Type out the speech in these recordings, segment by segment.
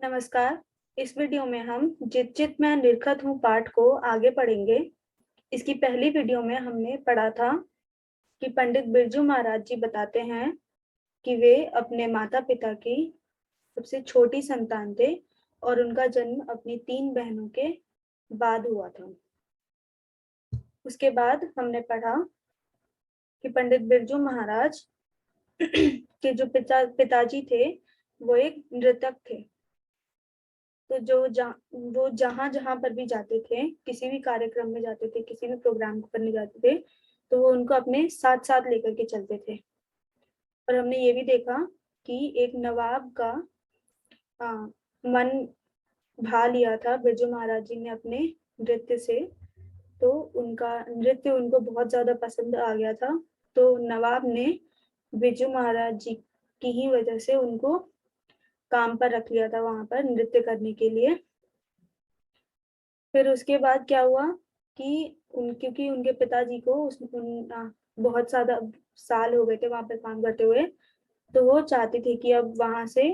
नमस्कार। इस वीडियो में हम जित जित मैं निरखत हूँ पाठ को आगे पढ़ेंगे। इसकी पहली वीडियो में हमने पढ़ा था कि पंडित बिरजू महाराज जी बताते हैं कि वे अपने माता पिता की सबसे छोटी संतान थे और उनका जन्म अपनी 3 बहनों के बाद हुआ था। उसके बाद हमने पढ़ा कि पंडित बिरजू महाराज के जो पिताजी थे वो एक नृतक थे। तो वो जहां जहां पर भी जाते थे, किसी भी कार्यक्रम में जाते थे, किसी भी प्रोग्राम करने जाते थे, तो वो उनको अपने साथ साथ लेकर के चलते थे। और हमने ये भी देखा कि एक नवाब का मन भा लिया था बिरजू महाराज जी ने अपने नृत्य से। तो उनका नृत्य उनको बहुत ज्यादा पसंद आ गया था। तो नवाब ने बिरजू महाराज जी की ही वजह से उनको काम पर रख लिया था वहां पर नृत्य करने के लिए। फिर उसके बाद क्या हुआ कि क्योंकि उनके पिताजी को बहुत ज्यादा साल हो गए थे वहां पर काम करते हुए, तो वो चाहते थे कि अब वहां से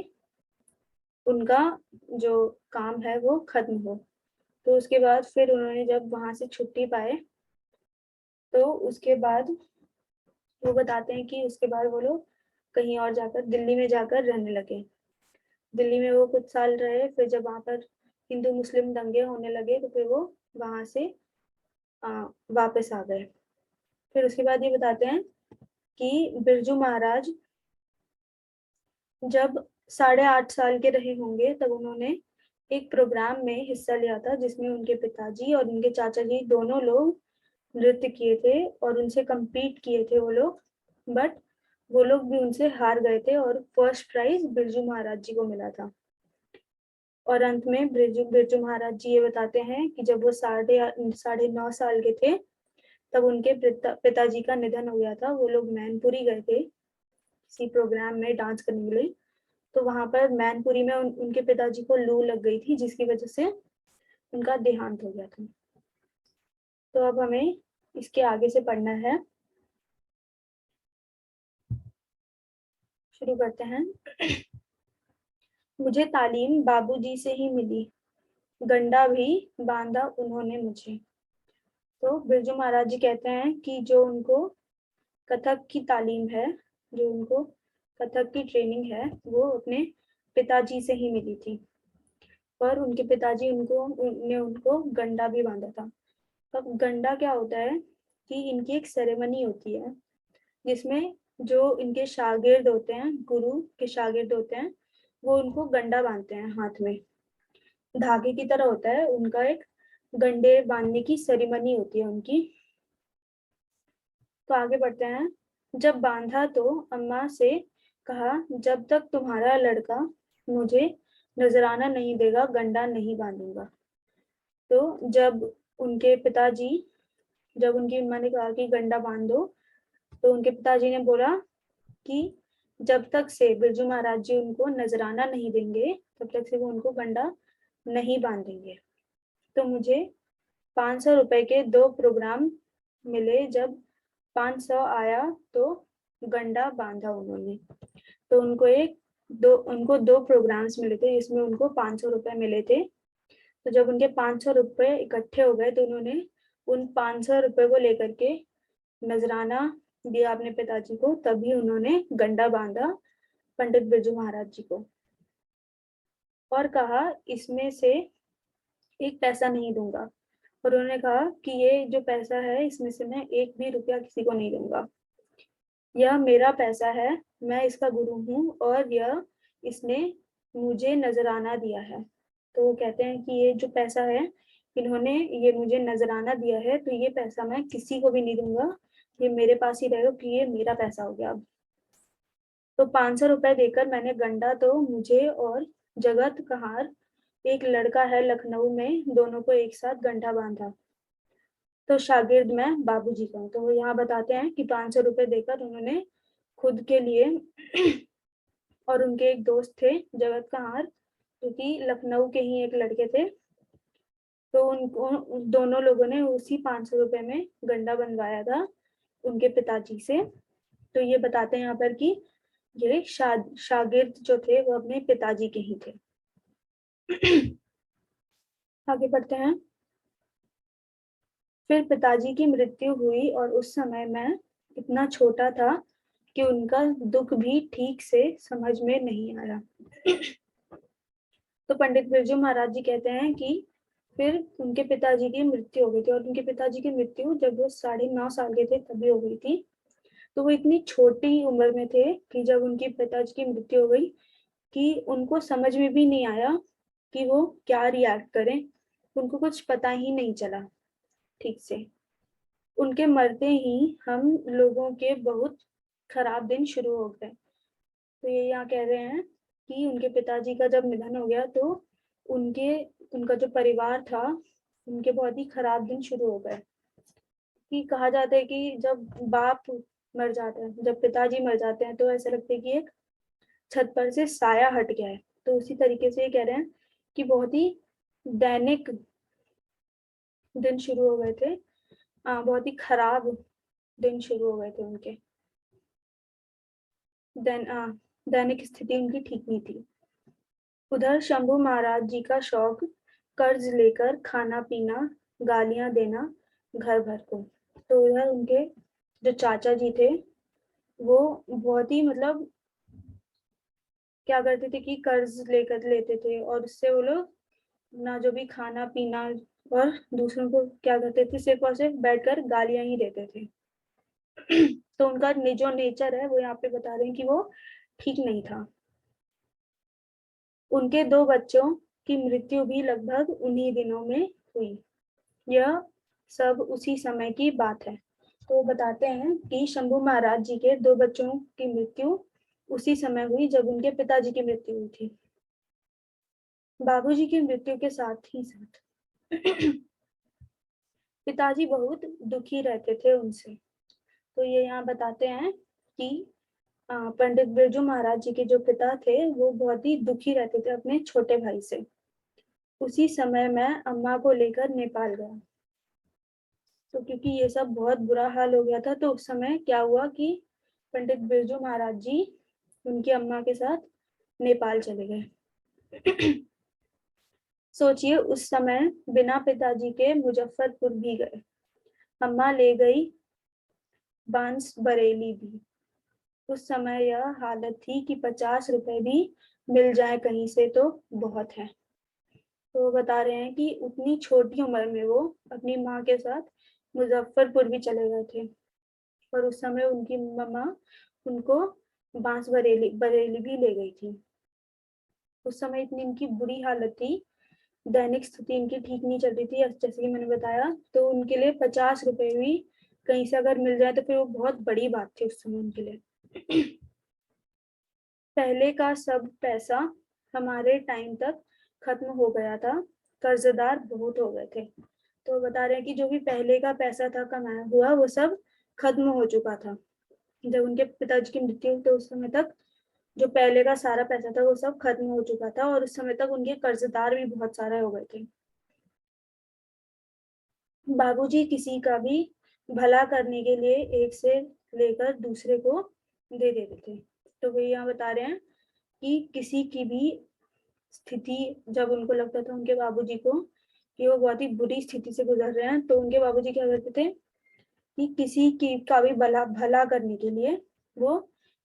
उनका जो काम है वो खत्म हो। तो उसके बाद फिर उन्होंने जब वहां से छुट्टी पाए, तो उसके बाद वो बताते हैं कि उसके बाद वो लोग कहीं और जाकर दिल्ली में जाकर रहने लगे। दिल्ली में वो कुछ साल रहे। फिर जब वहां पर हिंदू मुस्लिम दंगे होने लगे तो फिर वो वहां से वापस आ गए। फिर उसके बाद ये बताते हैं कि बिरजू महाराज जब 8.5 साल के रहे होंगे तब उन्होंने एक प्रोग्राम में हिस्सा लिया था जिसमें उनके पिताजी और उनके चाचा जी दोनों लोग नृत्य किए थे और उनसे compete किए थे वो लोग। बट वो लोग भी उनसे हार गए थे और फर्स्ट प्राइज बिरजू महाराज जी को मिला था। और अंत में बिरजू बिरजू महाराज जी ये बताते हैं कि जब वो 9.5 साल के थे तब उनके पिताजी का निधन हो गया था। वो लोग मैनपुरी गए थे किसी प्रोग्राम में डांस करने के लिए। तो वहां पर मैनपुरी में उनके पिताजी को लू लग गई थी जिसकी वजह से उनका देहांत हो गया था। तो अब हमें इसके आगे से पढ़ना है। शुरू करते हैं। मुझे तालीम बाबूजी से ही मिली, गंडा भी बांधा उन्होंने मुझे। तो बिरजू महाराज जी कहते हैं कि जो उनको कथक की तालीम है, जो उनको कथक की ट्रेनिंग है, वो अपने पिताजी से ही मिली थी। और उनके पिताजी ने उनको गंडा भी बांधा था। अब गंडा क्या होता है कि इनकी एक सेरेमनी होती है जिसमें जो इनके शागिर्द होते हैं, गुरु के शागिर्द होते हैं, वो उनको गंडा बांधते हैं हाथ में। धागे की तरह होता है उनका एक गंडे बांधने की सेरेमनी होती है उनकी। तो आगे बढ़ते हैं। जब बांधा तो अम्मा से कहा, जब तक तुम्हारा लड़का मुझे नजराना नहीं देगा गंडा नहीं बांधूंगा। तो जब उनकी अम्मा ने कहा कि गंडा बांध दो, तो उनके पिताजी ने बोला कि जब तक से बिरजू महाराज जी उनको नजराना नहीं देंगे तब तक से वो उनको गंडा नहीं बांधेंगे। तो मुझे 500 रुपए के 2 प्रोग्राम मिले। जब 500 आया तो गंडा बांधा उन्होंने। तो उनको 2 प्रोग्राम्स मिले थे जिसमें उनको 500 रुपए मिले थे। तो जब उनके 500 रुपए इकट्ठे हो गए तो उन्होंने उन 500 रुपए को लेकर के नजराना दिया अपने पिताजी को, तभी उन्होंने गंडा बांधा पंडित बिरजू महाराज जी को। और कहा, इसमें से एक पैसा नहीं दूंगा। और उन्होंने कहा कि ये जो पैसा है इसमें से मैं एक भी रुपया किसी को नहीं दूंगा। यह मेरा पैसा है, मैं इसका गुरु हूँ और इसने मुझे नजराना दिया है। तो वो कहते हैं कि ये जो पैसा है इन्होंने ये मुझे नजराना दिया है, तो ये पैसा मैं किसी को भी नहीं दूंगा, ये मेरे पास ही रहेगा कि ये मेरा पैसा हो गया अब। तो 500 रुपए देकर मैंने गंडा, तो मुझे और जगत कहार एक लड़का है लखनऊ में, दोनों को एक साथ गंडा बांधा। तो शागिर्द मैं बाबूजी का हूँ। तो वो यहाँ बताते हैं कि 500 रुपए देकर उन्होंने खुद के लिए और उनके एक दोस्त थे जगत कहार, जो कि लखनऊ के ही एक लड़के थे, तो उनको दोनों लोगों ने उसी 500 रुपए में गंडा बनवाया था उनके पिताजी से। तो ये बताते हैं यहाँ पर कि ये शागिर्द जो थे वो अपने पिताजी के ही थे। आगे बढ़ते हैं। फिर पिताजी की मृत्यु हुई और उस समय मैं इतना छोटा था कि उनका दुख भी ठीक से समझ में नहीं आया। तो पंडित बिरजू महाराज जी कहते हैं कि फिर उनके पिताजी की मृत्यु हो गई थी, और उनके पिताजी की मृत्यु जब वो 9.5 साल के थे तभी हो गई थी। तो वो इतनी छोटी उम्र में थे कि जब उनके पिताजी की मृत्यु हो गई कि उनको समझ में भी नहीं आया कि वो क्या रिएक्ट करें। उनको कुछ पता ही नहीं चला ठीक से। उनके मरते ही हम लोगों के बहुत खराब दिन शुरू हो गए। तो ये यहाँ कह रहे हैं कि उनके पिताजी का जब निधन हो गया तो उनके उनका जो परिवार था उनके बहुत ही खराब दिन शुरू हो गए। कि कहा जाता है कि जब बाप मर जाता है, जब पिताजी मर जाते हैं तो ऐसा लगता है कि एक छत पर से साया हट गया है। तो उसी तरीके से ये कह रहे हैं कि बहुत ही दैनिक दिन शुरू हो गए थे। बहुत ही खराब दिन शुरू हो गए थे उनके। दैनिक स्थिति उनकी ठीक नहीं थी। उधर शंभू महाराज जी का शौक कर्ज लेकर खाना पीना, गालियां देना घर भर को। तो उधर उनके जो चाचा जी थे वो बहुत ही मतलब क्या करते थे कि कर्ज लेकर लेते थे, और उससे वो लोग ना जो भी खाना पीना और दूसरों को क्या करते थे, सिर्फ और सिर्फ बैठकर गालियां ही देते थे। तो उनका जो नेचर है वो यहाँ पे बता रहे हैं कि वो ठीक नहीं था। उनके 2 बच्चों की मृत्यु भी लगभग उन्हीं दिनों में हुई। यह सब उसी समय की बात है। तो बताते हैं कि शंभू महाराज जी के 2 बच्चों की मृत्यु उसी समय हुई जब उनके पिताजी की मृत्यु हुई थी। बाबूजी की मृत्यु के साथ ही साथ पिताजी बहुत दुखी रहते थे उनसे। तो ये यहाँ बताते हैं कि पंडित बिरजू महाराज जी के जो पिता थे वो बहुत ही दुखी रहते थे अपने छोटे भाई से। उसी समय मैं अम्मा को लेकर नेपाल गया। तो क्योंकि ये सब बहुत बुरा हाल हो गया था तो उस समय क्या हुआ कि पंडित बिरजू महाराज जी उनकी अम्मा के साथ नेपाल चले गए। सोचिए उस समय बिना पिताजी के मुजफ्फरपुर भी गए। अम्मा ले गई बांस बरेली भी। उस समय यह हालत थी कि 50 रुपए भी मिल जाए कहीं से तो बहुत है। तो वो बता रहे हैं कि उतनी छोटी उम्र में वो अपनी माँ के साथ मुजफ्फरपुर भी चले गए थे, और उस समय उनकी मम्मा उनको बांस बरेली बरेली भी ले गई थी। उस समय इतनी इनकी बुरी हालत थी, दैनिक स्थिति इनकी ठीक नहीं चल रही थी जैसे कि मैंने बताया। तो उनके लिए 50 रुपए भी कहीं से अगर मिल जाए तो फिर वो बहुत बड़ी बात थी उस समय उनके लिए। पहले का सब पैसा हमारे टाइम तक खत्म हो गया था, कर्जदार बहुत हो गए थे। तो बता रहे हैं कि जो भी पहले का पैसा था कमाया हुआ वो सब खत्म हो चुका था। जब उनके पिताजी की मृत्यु हुई तो उस समय तक जो पहले का सारा पैसा था वो सब खत्म हो चुका था, और उस समय तक उनके कर्जदार भी बहुत सारे हो गए थे। बाबूजी किसी का भी भला करने के लिए एक से लेकर दूसरे को दे देते थे। तो वो यहाँ बता रहे हैं कि किसी की भी स्थिति जब उनको लगता था उनके बाबूजी को कि वो बहुत ही बुरी स्थिति से गुजर रहे हैं तो उनके बाबूजी क्या करते थे कि किसी की का भी भला करने के लिए वो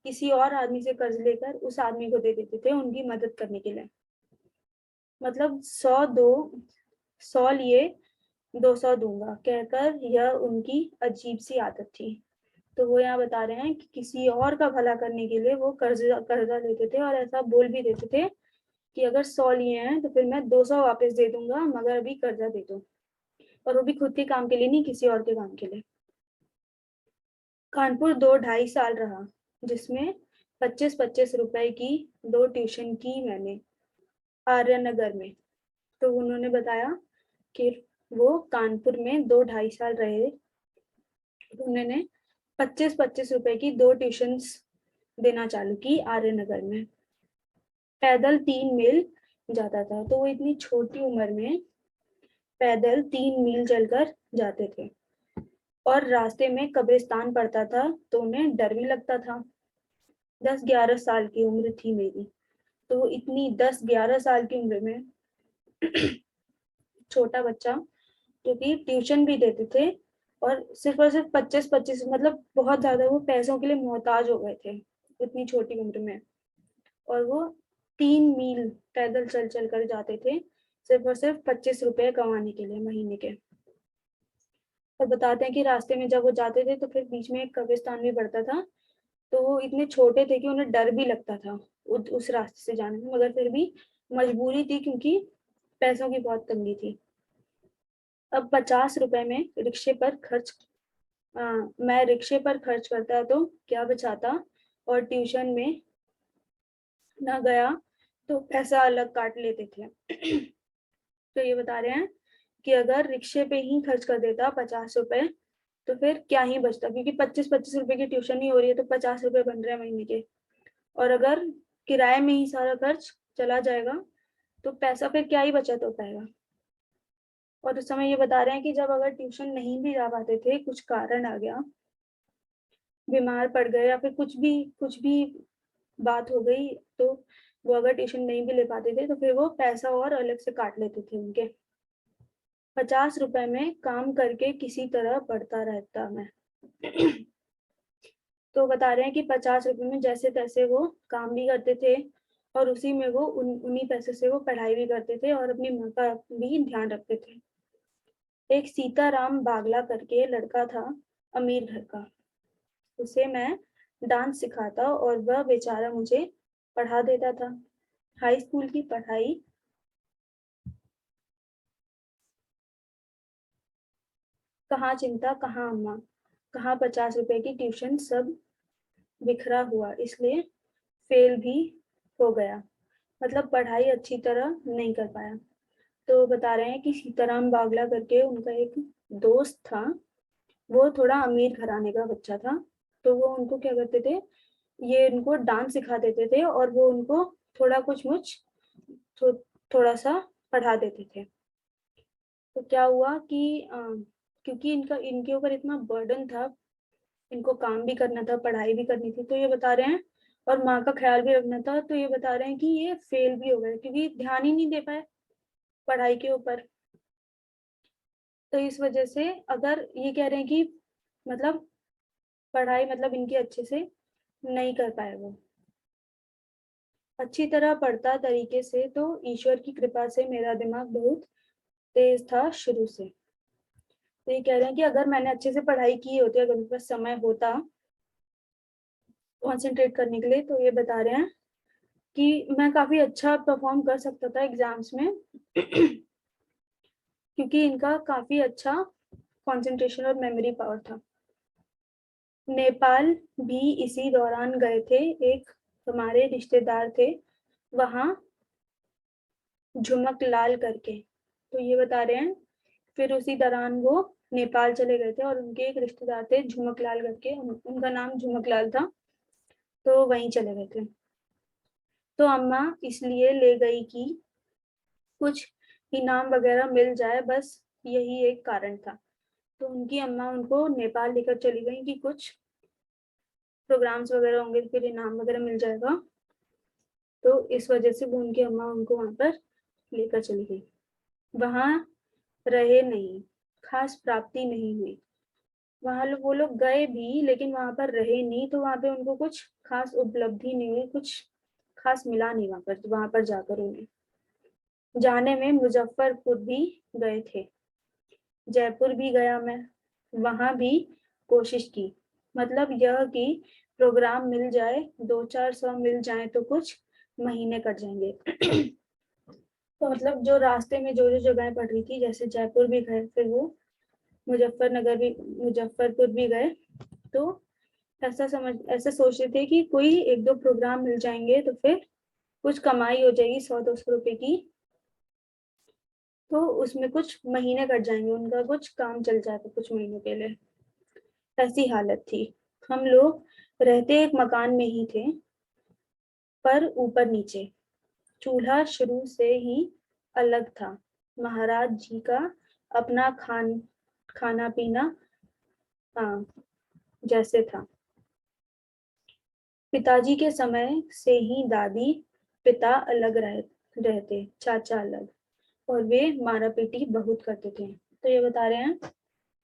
किसी और आदमी से कर्ज लेकर उस आदमी को दे देते थे उनकी मदद करने के लिए। मतलब 100 लिए 200 दूंगा कहकर यह उनकी अजीब सी आदत थी। तो वो यहाँ बता रहे हैं कि किसी और का भला करने के लिए वो कर्जा लेते थे, और ऐसा बोल भी देते थे कि अगर 100 लिए हैं तो फिर मैं 200 वापस दे दूंगा मगर अभी कर्जा दे दो, और वो भी खुद के काम के लिए नहीं, किसी और के काम के लिए। कानपुर 2-2.5 साल रहा, जिसमें 25-25 रुपए की 2 ट्यूशन की मैंने आर्यनगर में। तो उन्होंने बताया कि वो कानपुर में 2-2.5 साल रहे। उन्होंने 25-25 रुपए की 2 ट्यूशंस देना चालू की आर्यनगर में। पैदल 3 मील जाता था। तो वो इतनी छोटी उम्र में पैदल 3 मील चलकर जाते थे, और रास्ते में कब्रिस्तान पड़ता था तो उन्हें डर भी लगता था। 10-11 साल की उम्र थी मेरी। तो इतनी 10-11 साल की उम्र में छोटा बच्चा, क्योंकि ट्यूशन भी देते थे और सिर्फ 25-25, मतलब बहुत ज्यादा वो पैसों के लिए मोहताज हो गए थे इतनी छोटी उम्र में। और वो 3 मील पैदल चल चल कर जाते थे सिर्फ और सिर्फ 25 रुपए कमाने के लिए महीने के। और बताते हैं कि रास्ते में जब वो जाते थे तो फिर बीच में एक कब्रिस्तान भी पड़ता था, तो वो इतने छोटे थे कि उन्हें डर भी लगता था उस रास्ते से जाने में, मगर फिर भी मजबूरी थी क्योंकि पैसों की बहुत तंगी थी। अब 50 रुपए में रिक्शे पर खर्च मैं रिक्शे पर खर्च करता तो क्या बचाता, और ट्यूशन में ना गया तो पैसा अलग काट लेते थे। तो ये बता रहे हैं कि अगर रिक्शे पे ही खर्च कर देता 50 रुपए तो फिर क्या ही बचता, क्योंकि 25-25 रुपए की ट्यूशन ही हो रही है तो 50 रुपए बन रहे हैं महीने के। और अगर किराए में ही सारा खर्च चला जाएगा तो पैसा फिर क्या ही बचत हो पाएगा। और उस समय ये बता रहे हैं कि जब अगर ट्यूशन नहीं भी जा पाते थे, कुछ कारण आ गया, बीमार पड़ गए या फिर कुछ भी बात हो गई, तो वो अगर ट्यूशन नहीं भी ले पाते थे तो फिर वो पैसा और अलग से काट लेते थे उनके। 50 रुपए में काम करके किसी तरह पढ़ता रहता मैं। तो बता रहे हैं कि 50 रुपए में जैसे तैसे वो काम भी करते थे और उसी में वो उन्हीं पैसे से वो पढ़ाई भी करते थे और अपनी माँ का भी ध्यान रखते थे। एक सीताराम बागला करके लड़का था, अमीर घर का। उसे मैं डांस सिखाता और वह बेचारा मुझे पढ़ा देता था। हाई स्कूल की पढ़ाई कहाँ चिंता कहाँ अम्मा, कहाँ 50 रुपए की ट्यूशन, सब बिखरा हुआ, इसलिए फेल भी हो गया, मतलब पढ़ाई अच्छी तरह नहीं कर पाया। तो बता रहे हैं कि सीताराम बागला करके उनका एक दोस्त था, वो थोड़ा अमीर घराने का बच्चा था। तो वो उनको क्या करते थे, ये उनको डांस सिखा देते थे और वो उनको थोड़ा कुछ थो, थोड़ा सा पढ़ा देते थे। तो क्या हुआ कि क्योंकि इनके ऊपर इतना बर्डन था, इनको काम भी करना था, पढ़ाई भी करनी थी, तो ये बता रहे हैं, और माँ का ख्याल भी रखना था, तो ये बता रहे हैं कि ये फेल भी हो गए क्योंकि ध्यान ही नहीं दे पाए पढ़ाई के ऊपर। तो इस वजह से अगर ये कह रहे हैं कि मतलब पढ़ाई मतलब इनकी अच्छे से नहीं कर पाए वो अच्छी तरह पढ़ता तरीके से, तो ईश्वर की कृपा से मेरा दिमाग बहुत तेज था शुरू से। तो ये कह रहे हैं कि अगर मैंने अच्छे से पढ़ाई की होती, अगर मेरे पास समय होता कंसंट्रेट करने के लिए, तो ये बता रहे हैं कि मैं काफी अच्छा परफॉर्म कर सकता था एग्जाम्स में। क्योंकि इनका काफी अच्छा कंसंट्रेशन और मेमोरी पावर था। नेपाल भी इसी दौरान गए थे, एक हमारे रिश्तेदार थे वहां, झुमक लाल करके। तो ये बता रहे हैं फिर उसी दौरान वो नेपाल चले गए थे और उनके एक रिश्तेदार थे झुमक लाल करके, उनका नाम झुमक लाल था, तो वहीं चले गए थे। तो अम्मा इसलिए ले गई कि कुछ इनाम वगैरह मिल जाए, बस यही एक कारण था। तो उनकी अम्मा उनको नेपाल लेकर चली गई कि कुछ प्रोग्राम्स वगैरह होंगे, फिर इनाम वगैरह मिल जाएगा। तो इस वजह से वो उनकी अम्मा उनको वहां पर लेकर चली गई। वहां रहे नहीं, खास प्राप्ति नहीं हुई। वहां वो लोग गए भी लेकिन वहां पर रहे नहीं, तो वहां पे उनको कुछ खास उपलब्धि नहीं हुई, कुछ खास मिला नहीं वहां पर जाकर उन्हें। जाने में मुजफ्फरपुर भी गए थे, जयपुर भी गया मैं, वहां भी कोशिश की, मतलब यह कि प्रोग्राम मिल जाए, 200-400 मिल जाए तो कुछ महीने कट जाएंगे। तो मतलब जो रास्ते में जो जो जगह पड़ रही थी, जैसे जयपुर भी गए, फिर वो मुजफ्फरपुर भी गए, तो ऐसा सोच रहे थे कि कोई 1-2 प्रोग्राम मिल जाएंगे तो फिर कुछ कमाई हो जाएगी 100-200 रुपए की, तो उसमें कुछ महीने कट जाएंगे, उनका कुछ काम चल जाएगा कुछ महीनों के लिए। ऐसी हालत थी। हम लोग रहते एक मकान में ही थे, पर ऊपर नीचे। चूल्हा शुरू से ही अलग था, महाराज जी का अपना खाना पीना, हाँ, जैसे था। पिताजी के समय से ही दादी पिता अलग रहते, चाचा अलग, और वे मारा पीटी बहुत करते थे। तो ये बता रहे हैं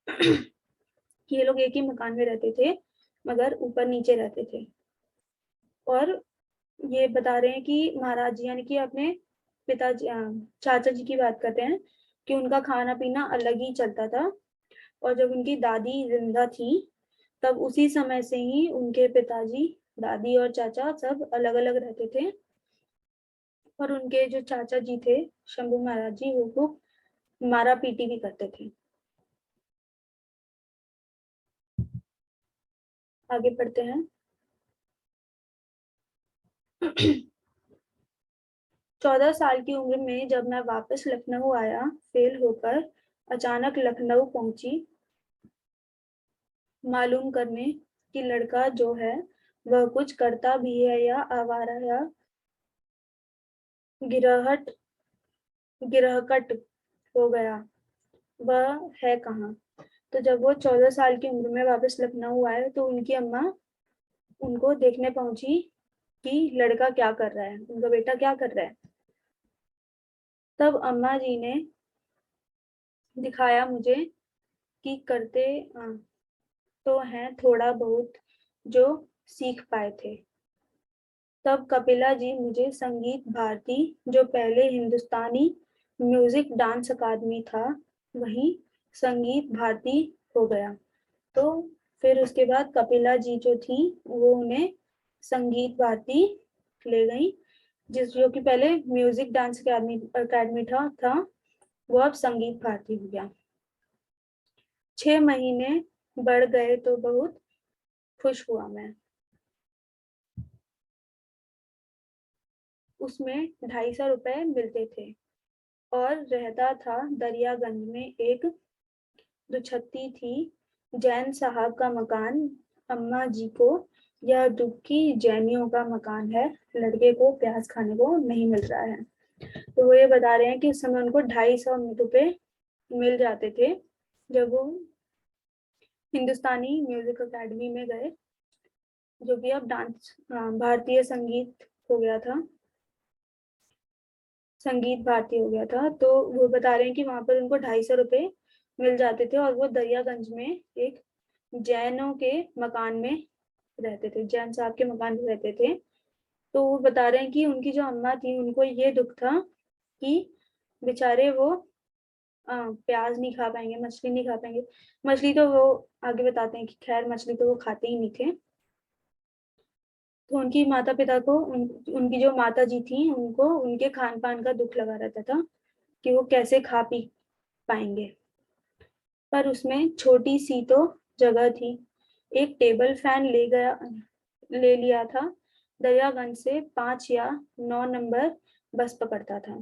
कि ये लोग एक ही मकान में रहते थे मगर ऊपर नीचे रहते थे। और ये बता रहे हैं कि महाराज जी यानी कि अपने पिताजी चाचा जी की बात करते हैं कि उनका खाना पीना अलग ही चलता था। और जब उनकी दादी जिंदा थी तब उसी समय से ही उनके पिताजी, दादी और चाचा सब अलग अलग रहते थे। और उनके जो चाचा जी थे शंभू महाराज जी, वो खूब मारा पीटी भी करते थे। आगे पढ़ते हैं। 14 साल की उम्र में जब मैं वापस लखनऊ आया, फेल होकर अचानक लखनऊ पहुंची मालूम करने कि लड़का जो है वह कुछ करता भी है या आवारा या गिरहट गिरहकट हो गया, वह है कहाँ। तो जब वो 14 साल की उम्र में वापस लखनऊ आए तो उनकी अम्मा उनको देखने पहुंची कि लड़का क्या कर रहा है, उनका बेटा क्या कर रहा है। तब अम्मा जी ने दिखाया मुझे कि करते तो हैं थोड़ा बहुत जो सीख पाए थे। तब कपिला जी मुझे संगीत भारती, जो पहले हिंदुस्तानी म्यूजिक डांस अकादमी था, वही संगीत भारती हो गया। तो फिर उसके बाद कपिला जी जो थी वो उन्हें संगीत भारती ले गई, जो कि पहले म्यूजिक डांस अकादमी था वो अब संगीत भारती हो गया। 6 महीने बढ़ गए तो बहुत खुश हुआ मैं। उसमें 250 रुपए मिलते थे और रहता था दरियागंज में एक दुछत्ती थी जैन साहब का मकान। अम्मा जी को यह दुखी जैनियों का मकान है, लड़के को प्याज खाने को नहीं मिल रहा है। तो वो ये बता रहे हैं कि उस समय उनको 250 रुपए मिल जाते थे जब वो हिंदुस्तानी म्यूजिक अकेडमी में गए, जो कि अब डांस भारतीय संगीत हो गया था, संगीत भारती हो गया था। तो वो बता रहे हैं कि वहां पर उनको 250 रुपए मिल जाते थे और वो दरियागंज में एक जैनों के मकान में रहते थे, जैन साहब के मकान में रहते थे। तो वो बता रहे हैं कि उनकी जो अम्मा थी उनको ये दुख था कि बेचारे वो प्याज नहीं खा पाएंगे, मछली नहीं खा पाएंगे। मछली तो वो आगे बताते हैं कि खैर मछली तो वो खाते ही नहीं थे। तो उनकी माता पिता को उनकी जो माता जी थी उनको उनके खान पान का दुख लगा रहता था कि वो कैसे खा पी पाएंगे। पर उसमें छोटी सी तो जगह थी। एक टेबल फैन ले लिया था। दरियागंज से 5 या 9 नंबर बस पकड़ता था।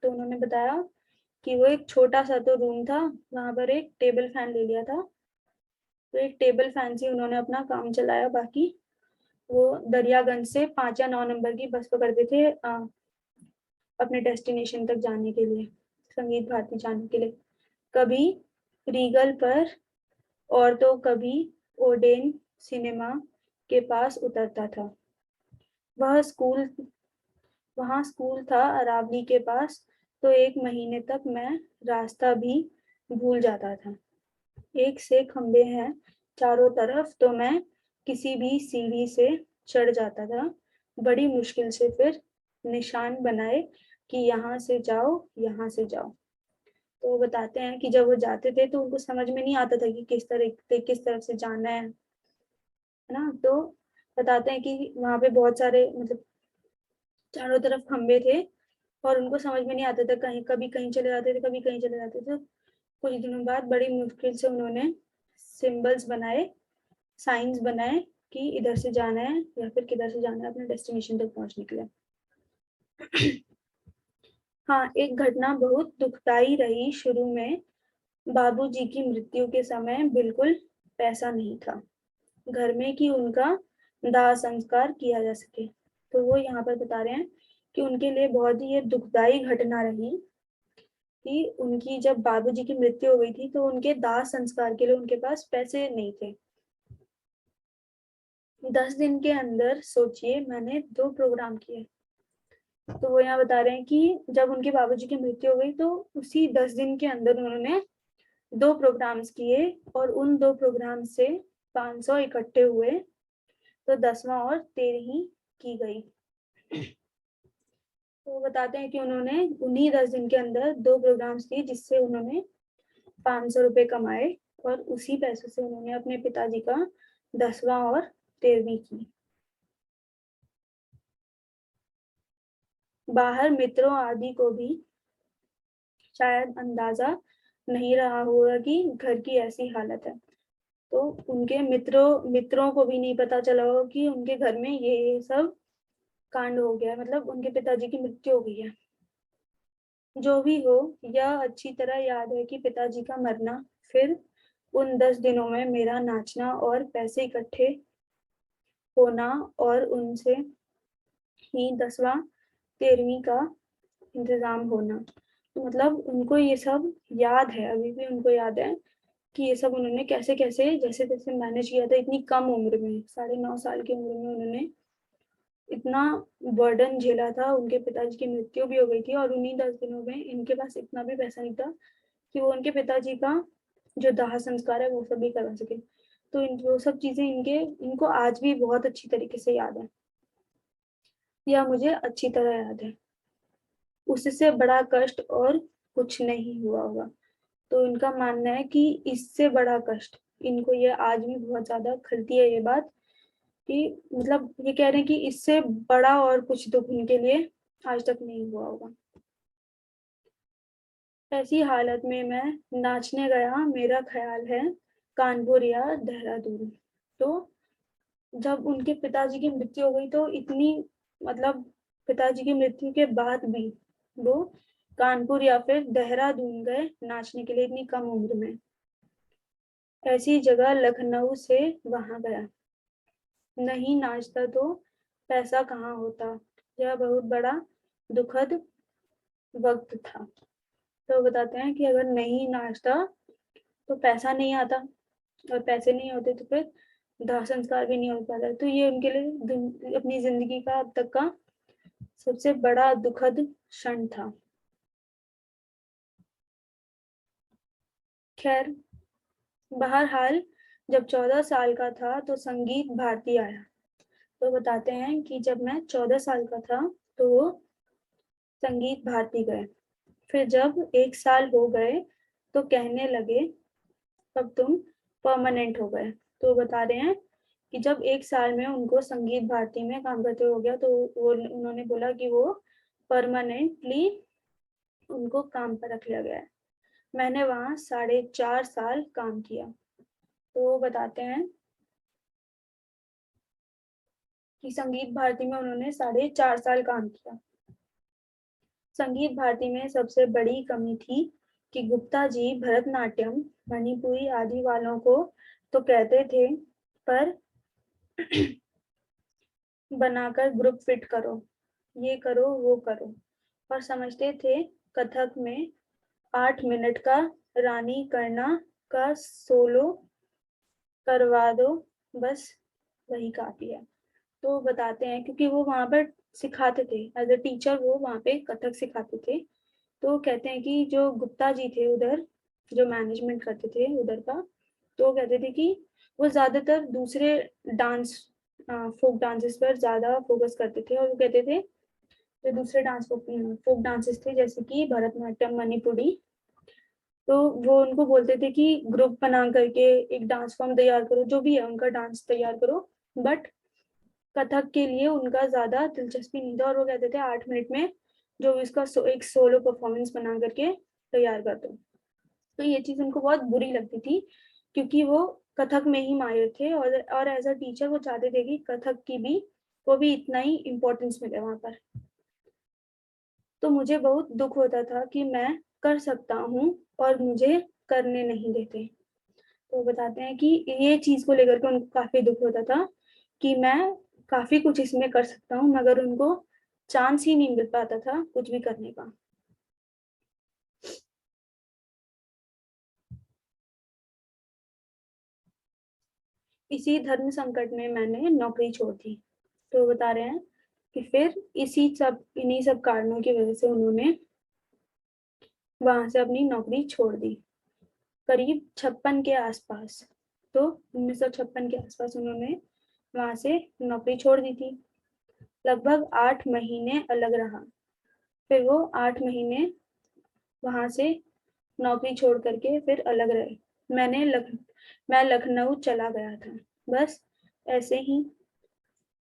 तो उन्होंने बताया कि वो एक छोटा सा तो रूम था, वहां पर एक टेबल फैन ले लिया था। तो एक टेबल फैन से उन्होंने अपना काम चलाया, बाकी वो दरियागंज से 5 या 9 नंबर की बस पकड़ते थे अपने डेस्टिनेशन तक जाने के लिए, संगीत भारती जाने के लिए। कभी रीगल पर और तो कभी ओडेन सिनेमा के पास उतरता था। वह स्कूल वहाँ स्कूल था अरावली के पास। तो 1 महीने तक मैं रास्ता भी भूल जाता था। एक से खंबे हैं चारों तरफ, तो मैं किसी भी सीढ़ी से चढ़ जाता था, बड़ी मुश्किल से फिर निशान बनाए कि यहाँ से जाओ, यहाँ से जाओ। तो वो बताते हैं कि जब वो जाते थे तो उनको समझ में नहीं आता था कि किस तरफ से जाना है ना। तो बताते हैं कि वहां पे बहुत सारे मतलब चारों तरफ खंबे थे और उनको समझ में नहीं आता था, कहीं कभी कहीं चले जाते थे, कभी कहीं चले जाते थे। कुछ दिनों बाद बड़ी मुश्किल से उन्होंने सिंबल्स बनाए, साइंस बनाए कि इधर से जाना है या फिर किधर से जाना है अपने डेस्टिनेशन तक पहुंचने के लिए। हाँ, एक घटना बहुत दुखदाई रही शुरू में। बाबूजी की मृत्यु के समय बिल्कुल पैसा नहीं था घर में कि उनका दाह संस्कार किया जा सके। तो वो यहाँ पर बता रहे हैं कि उनके लिए बहुत ही ये दुखदाई घटना रही कि उनकी जब बाबूजी की मृत्यु हो गई थी तो उनके दाह संस्कार के लिए उनके पास पैसे नहीं थे। 10 दिन के अंदर सोचिए मैंने 2 प्रोग्राम किए। तो वो यहाँ बता रहे हैं कि जब उनके बाबूजी की मृत्यु हो गई तो उसी 10 दिन के अंदर उन्होंने 2 प्रोग्राम्स किए और उन 2 प्रोग्राम से 500 इकट्ठे हुए, तो 10वां और 13वीं की गई। तो बताते हैं कि उन्होंने उन्हीं 10 दिन के अंदर 2 प्रोग्राम्स किए जिससे उन्होंने 500 रुपए कमाए और उसी पैसों से उन्होंने अपने पिताजी का 10वां और 13वीं की। बाहर मित्रों आदि को भी शायद अंदाजा नहीं रहा होगा कि घर की ऐसी हालत है। तो उनके मित्रों को भी नहीं पता चला होगा कि उनके घर में ये सब कांड हो गया, मतलब उनके पिताजी की मृत्यु हो गई है। जो भी हो, यह अच्छी तरह याद है कि पिताजी का मरना, फिर उन 10 दिनों में मेरा नाचना और पैसे इकट्ठे होना और उनसे ही 10वां 13वीं का इंतजाम होना। तो मतलब उनको ये सब याद है, अभी भी उनको याद है कि ये सब उन्होंने कैसे कैसे जैसे तैसे मैनेज किया था। इतनी कम उम्र में, 9.5 साल की उम्र में उन्होंने इतना बर्डन झेला था। उनके पिताजी की मृत्यु भी हो गई थी और उन्हीं 10 दिनों में इनके पास इतना भी पैसा नहीं था कि वो उनके पिताजी का जो दाह संस्कार है वो सब भी करवा सके। तो वो सब चीजें इनको आज भी बहुत अच्छी तरीके से याद है, या मुझे अच्छी तरह याद है। उससे बड़ा कष्ट और कुछ नहीं हुआ होगा। तो इनका मानना है कि इससे बड़ा कष्ट, इनको ये आज भी बहुत ज्यादा खलती है ये बात कि मतलब ये कह रहे हैं कि इससे बड़ा और कुछ दुख इनके लिए आज तक नहीं हुआ होगा। ऐसी हालत में मैं नाचने गया, मेरा ख्याल है कानपुर या देहरादून। तो जब उनके पिताजी की मृत्यु हो गई तो इतनी, मतलब पिताजी की मृत्यु के बाद भी वो कानपुर या फिर देहरादून गए नाचने के लिए इतनी कम उम्र में। ऐसी जगह लखनऊ से वहां गया, नहीं नाचता तो पैसा कहाँ होता। यह बहुत बड़ा दुखद वक्त था। तो बताते हैं कि अगर नहीं नाचता तो पैसा नहीं आता, और पैसे नहीं होते तो फिर दाह संस्कार भी नहीं हो पाता। तो ये उनके लिए अपनी जिंदगी का अब तक का सबसे बड़ा दुखद क्षण था। खैर, बहरहाल जब 14 साल का था तो संगीत भारती आया। तो बताते हैं कि जब मैं 14 साल का था तो वो संगीत भारती गए। फिर जब 1 साल हो गए तो कहने लगे अब तुम परमानेंट हो गए। तो बता रहे हैं कि जब 1 साल में उनको संगीत भारती में काम करते हो गया तो वो उन्होंने बोला कि वो परमानेंटली उनको काम पर रख लिया गया है। मैंने वहाँ 4.5 साल काम किया। तो वो बताते हैं कि संगीत भारती में उन्होंने 4.5 साल काम किया। संगीत भारती में सबसे बड़ी कमी थी कि गुप्ता जी भरतनाट्यम, मणिपुरी आदि वालों को तो कहते थे, पर बनाकर ग्रुप फिट करो, ये करो वो करो, और समझते थे कथक में 8 मिनट का रानी करना का सोलो करवा दो, बस वही काफी है। तो बताते हैं क्योंकि वो वहां पर सिखाते थे, एज अ टीचर वो वहां पे कथक सिखाते थे। तो कहते हैं कि जो गुप्ता जी थे उधर, जो मैनेजमेंट करते थे उधर का, तो वो कहते थे कि वो ज्यादातर दूसरे डांस, फोक डांसेस पर ज्यादा फोकस करते थे। और वो कहते थे जो दूसरे डांस फोक डांसेस थे जैसे कि भरतनाट्यम, मणिपुरी, तो वो उनको बोलते थे कि ग्रुप बना करके एक डांस फॉर्म तैयार करो, जो भी है उनका डांस तैयार करो। बट कथक के लिए उनका ज्यादा दिलचस्पी नहीं था और वो कहते थे 8 मिनट में जो इसका एक सोलो परफॉर्मेंस बना करके तैयार कर दो। तो ये चीज उनको बहुत बुरी लगती थी क्योंकि वो कथक में ही माहिर थे और एज अ टीचर वो चाहते थे कि कथक की भी वो भी इतना ही इम्पोर्टेंस मिले वहां पर। तो मुझे बहुत दुख होता था कि मैं कर सकता हूँ और मुझे करने नहीं देते। तो बताते हैं कि ये चीज को लेकर के उनको काफी दुख होता था कि मैं काफी कुछ इसमें कर सकता हूँ मगर उनको चांस ही नहीं मिल पाता था कुछ भी करने का। इसी धर्म संकट में मैंने नौकरी छोड़ दी। तो बता रहे हैं कि फिर इन्हीं सब कारणों की वजह से उन्होंने वहां से अपनी नौकरी छोड़ दी। करीब 56 के आसपास, तो 1956 के आसपास उन्होंने वहां से नौकरी छोड़ दी थी। लगभग 8 महीने अलग रहा, फिर वो 8 महीने वहां से नौकरी छोड़ करके फिर अलग रहे। मैं लखनऊ चला गया था, बस ऐसे ही।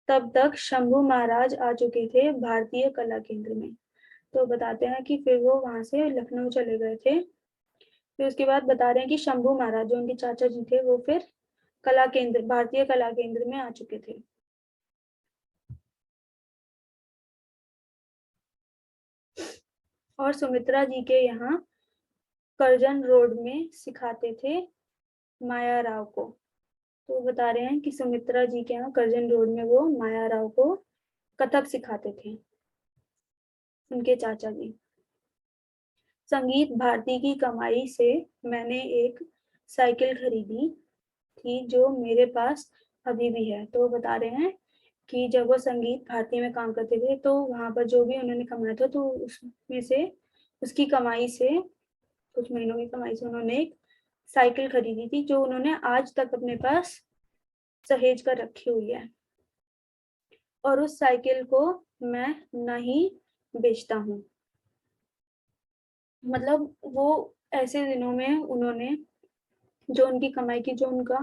तब तक शंभू महाराज आ चुके थे भारतीय कला केंद्र में। तो बताते हैं कि फिर वो वहां से लखनऊ चले गए थे। फिर उसके बाद बता रहे हैं कि शंभू महाराज जो उनके चाचा जी थे वो फिर भारतीय कला केंद्र में आ चुके थे। और सुमित्रा जी के यहाँ करजन रोड में सिखाते थे माया राव को। तो बता रहे हैं कि सुमित्रा जी के यहाँ करजन रोड में वो माया राव को कथक सिखाते थे, उनके चाचा जी। संगीत भारती की कमाई से मैंने एक साइकिल खरीदी थी जो मेरे पास अभी भी है। तो बता रहे हैं कि जब वो संगीत भारती में काम करते थे तो वहां पर जो भी उन्होंने कमाया था, तो उसमें से उसकी कमाई से, कुछ महीनों की कमाई से उन्होंने एक साइकिल खरीदी थी जो उन्होंने आज तक अपने पास सहेज कर रखी हुई है। और उस साइकिल को मैं नहीं बेचता हूँ। मतलब वो ऐसे दिनों में उन्होंने जो उनकी कमाई की, जो उनका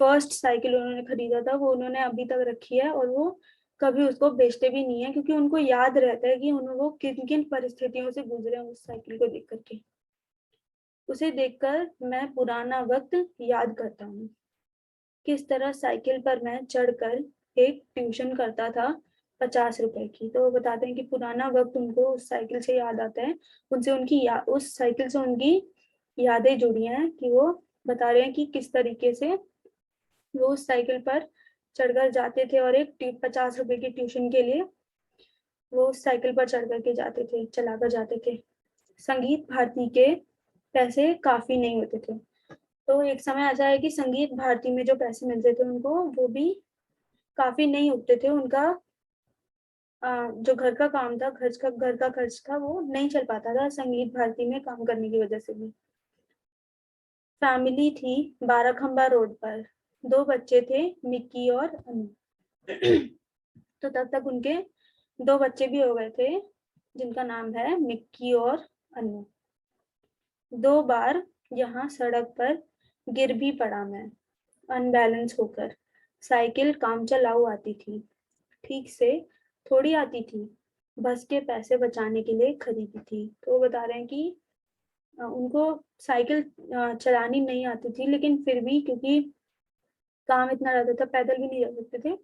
फर्स्ट साइकिल उन्होंने खरीदा था, वो उन्होंने अभी तक रखी है और वो कभी उसको बेचते भी नहीं है, क्योंकि उनको याद रहता है कि उन्होंने वो किन किन परिस्थितियों से गुजरे हैं उस साइकिल को देख करके। उसे देखकर मैं पुराना वक्त याद करता हूँ, किस तरह साइकिल पर मैं चढ़कर एक ट्यूशन करता था 50 रुपए की। तो वो बताते हैं कि पुराना वक्त उनको उस साइकिल से याद आता है, उस साइकिल से उनकी यादें जुड़ी हैं। कि वो बता रहे हैं कि किस तरीके से वो उस साइकिल पर चढ़कर जाते थे और एक 50 रुपए की ट्यूशन के लिए वो उस साइकिल पर चढ़ करके जाते थे, चलाकर जाते थे। संगीत भारती के पैसे काफी नहीं होते थे। तो एक समय ऐसा है कि संगीत भारती में जो पैसे मिलते थे उनको, वो भी काफी नहीं उठते थे। उनका जो घर का काम था, घर का खर्च था, वो नहीं चल पाता था संगीत भारती में काम करने की वजह से भी। फैमिली थी बाराखंबा रोड पर, 2 बच्चे थे, मिक्की और अनु। तो तब तक उनके 2 बच्चे भी हो गए थे, जिनका नाम है मिक्की और अनु। 2 बार यहाँ सड़क पर गिर भी पड़ा मैं, अनबैलेंस होकर। साइकिल काम चलाऊ आती थी, ठीक से थोड़ी आती थी, बस के पैसे बचाने के लिए खरीदी थी। तो वो बता रहे हैं कि उनको साइकिल चलानी नहीं आती थी, लेकिन फिर भी क्योंकि काम इतना रहता था, पैदल भी नहीं जा सकते थे,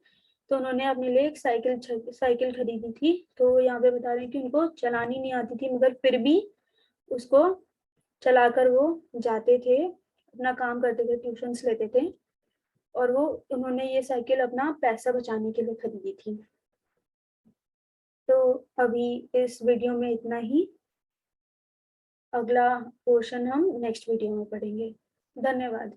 तो उन्होंने अपने लिए एक साइकिल खरीदी थी। तो यहाँ पे बता रहे हैं कि उनको चलानी नहीं आती थी, मगर फिर भी उसको चलाकर वो जाते थे, अपना काम करते थे, ट्यूशंस लेते थे। और वो उन्होंने ये साइकिल अपना पैसा बचाने के लिए खरीदी थी। तो अभी इस वीडियो में इतना ही। अगला पोर्शन हम नेक्स्ट वीडियो में पढ़ेंगे। धन्यवाद।